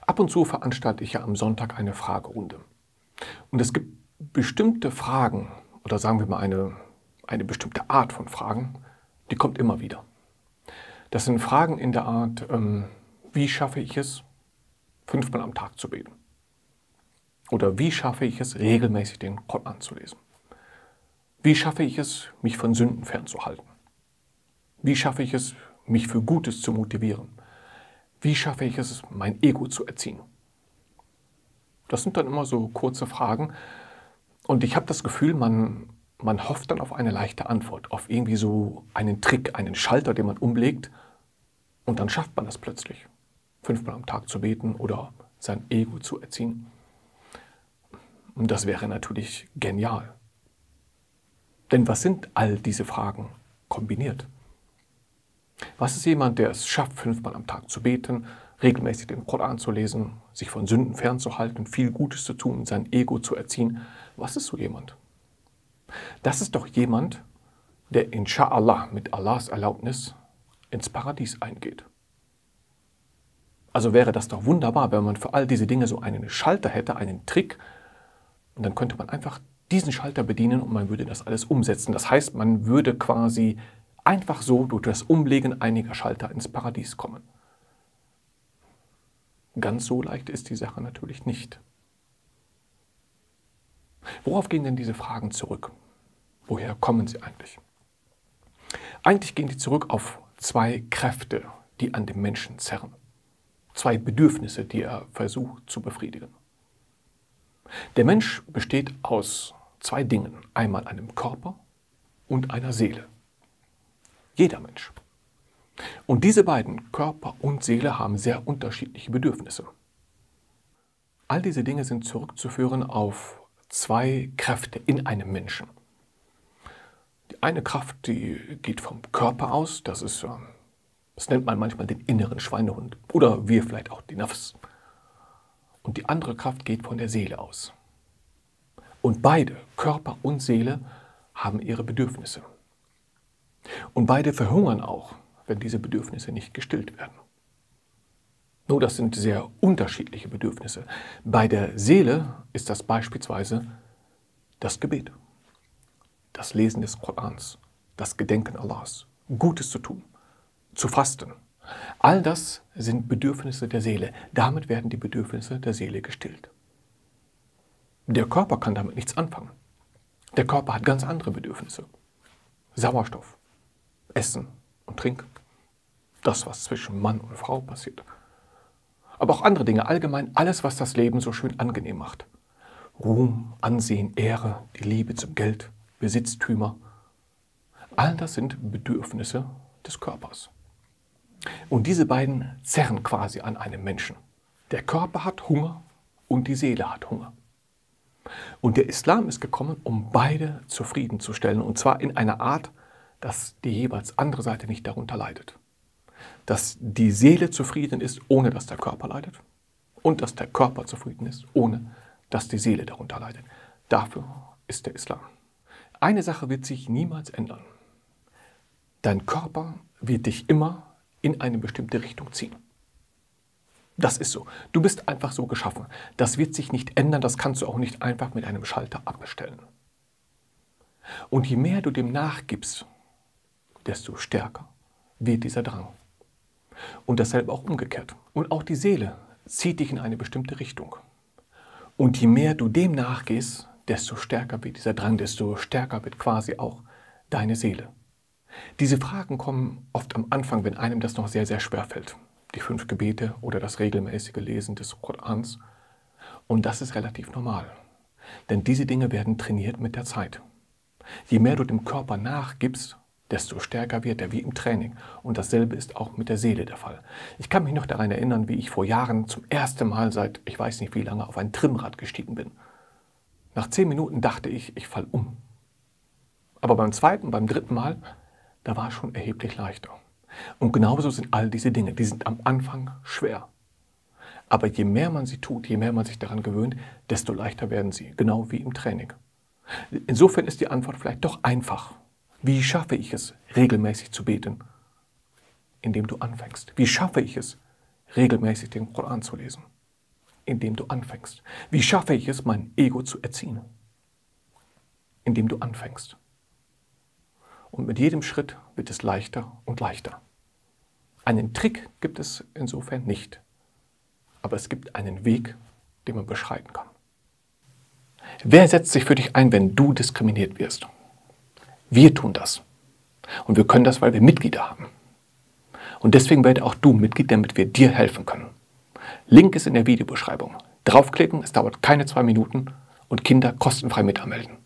Ab und zu veranstalte ich ja am Sonntag eine Fragerunde. Und es gibt bestimmte Fragen, oder sagen wir mal eine bestimmte Art von Fragen, die kommt immer wieder. Das sind Fragen in der Art, wie schaffe ich es, 5-mal am Tag zu beten? Oder wie schaffe ich es, regelmäßig den Koran zu lesen? Wie schaffe ich es, mich von Sünden fernzuhalten? Wie schaffe ich es, mich für Gutes zu motivieren? Wie schaffe ich es, mein Ego zu erziehen? Das sind dann immer so kurze Fragen und ich habe das Gefühl, man hofft dann auf eine leichte Antwort, auf irgendwie so einen Trick, einen Schalter, den man umlegt und dann schafft man das plötzlich, 5-mal am Tag zu beten oder sein Ego zu erziehen. Und das wäre natürlich genial. Denn was sind all diese Fragen kombiniert? Was ist jemand, der es schafft, 5-mal am Tag zu beten, regelmäßig den Koran zu lesen, sich von Sünden fernzuhalten, viel Gutes zu tun, sein Ego zu erziehen? Was ist so jemand? Das ist doch jemand, der inshallah mit Allahs Erlaubnis ins Paradies eingeht. Also wäre das doch wunderbar, wenn man für all diese Dinge so einen Schalter hätte, einen Trick, und dann könnte man einfach diesen Schalter bedienen und man würde das alles umsetzen. Das heißt, man würde quasi einfach so durch das Umlegen einiger Schalter ins Paradies kommen. Ganz so leicht ist die Sache natürlich nicht. Worauf gehen denn diese Fragen zurück? Woher kommen sie eigentlich? Eigentlich gehen die zurück auf 2 Kräfte, die an dem Menschen zerren. 2 Bedürfnisse, die er versucht zu befriedigen. Der Mensch besteht aus 2 Dingen, einmal einem Körper und einer Seele. Jeder Mensch. Und diese beiden, Körper und Seele, haben sehr unterschiedliche Bedürfnisse. All diese Dinge sind zurückzuführen auf 2 Kräfte in einem Menschen. Die eine Kraft, die geht vom Körper aus, das nennt man manchmal den inneren Schweinehund oder wir vielleicht auch die Nafs. Und die andere Kraft geht von der Seele aus. Und beide, Körper und Seele, haben ihre Bedürfnisse. Und beide verhungern auch, wenn diese Bedürfnisse nicht gestillt werden. Nur das sind sehr unterschiedliche Bedürfnisse. Bei der Seele ist das beispielsweise das Gebet, das Lesen des Korans, das Gedenken Allahs, Gutes zu tun, zu fasten. All das sind Bedürfnisse der Seele. Damit werden die Bedürfnisse der Seele gestillt. Der Körper kann damit nichts anfangen. Der Körper hat ganz andere Bedürfnisse. Sauerstoff, Essen und Trinken. Das, was zwischen Mann und Frau passiert. Aber auch andere Dinge, allgemein alles, was das Leben so schön angenehm macht. Ruhm, Ansehen, Ehre, die Liebe zum Geld, Besitztümer. All das sind Bedürfnisse des Körpers. Und diese beiden zerren quasi an einem Menschen. Der Körper hat Hunger und die Seele hat Hunger. Und der Islam ist gekommen, um beide zufriedenzustellen. Und zwar in einer Art, dass die jeweils andere Seite nicht darunter leidet. Dass die Seele zufrieden ist, ohne dass der Körper leidet. Und dass der Körper zufrieden ist, ohne dass die Seele darunter leidet. Dafür ist der Islam. Eine Sache wird sich niemals ändern. Dein Körper wird dich immer in eine bestimmte Richtung ziehen. Das ist so. Du bist einfach so geschaffen. Das wird sich nicht ändern, das kannst du auch nicht einfach mit einem Schalter abbestellen. Und je mehr du dem nachgibst, desto stärker wird dieser Drang. Und dasselbe auch umgekehrt. Und auch die Seele zieht dich in eine bestimmte Richtung. Und je mehr du dem nachgehst, desto stärker wird dieser Drang, desto stärker wird quasi auch deine Seele. Diese Fragen kommen oft am Anfang, wenn einem das noch sehr, sehr schwer fällt. Die 5 Gebete oder das regelmäßige Lesen des Korans. Und das ist relativ normal. Denn diese Dinge werden trainiert mit der Zeit. Je mehr du dem Körper nachgibst, desto stärker wird er, wie im Training. Und dasselbe ist auch mit der Seele der Fall. Ich kann mich noch daran erinnern, wie ich vor Jahren zum ersten Mal seit, ich weiß nicht wie lange, auf ein Trimmrad gestiegen bin. Nach 10 Minuten dachte ich, ich falle um. Aber beim 2., beim 3. Mal, da war es schon erheblich leichter. Und genauso sind all diese Dinge, die sind am Anfang schwer. Aber je mehr man sie tut, je mehr man sich daran gewöhnt, desto leichter werden sie, genau wie im Training. Insofern ist die Antwort vielleicht doch einfach. Wie schaffe ich es, regelmäßig zu beten? Indem du anfängst. Wie schaffe ich es, regelmäßig den Koran zu lesen? Indem du anfängst. Wie schaffe ich es, mein Ego zu erziehen? Indem du anfängst. Und mit jedem Schritt wird es leichter und leichter. Einen Trick gibt es insofern nicht. Aber es gibt einen Weg, den man beschreiten kann. Wer setzt sich für dich ein, wenn du diskriminiert wirst? Wir tun das. Und wir können das, weil wir Mitglieder haben. Und deswegen werde auch du Mitglied, damit wir dir helfen können. Link ist in der Videobeschreibung. Draufklicken, es dauert keine 2 Minuten und Kinder kostenfrei mit anmelden.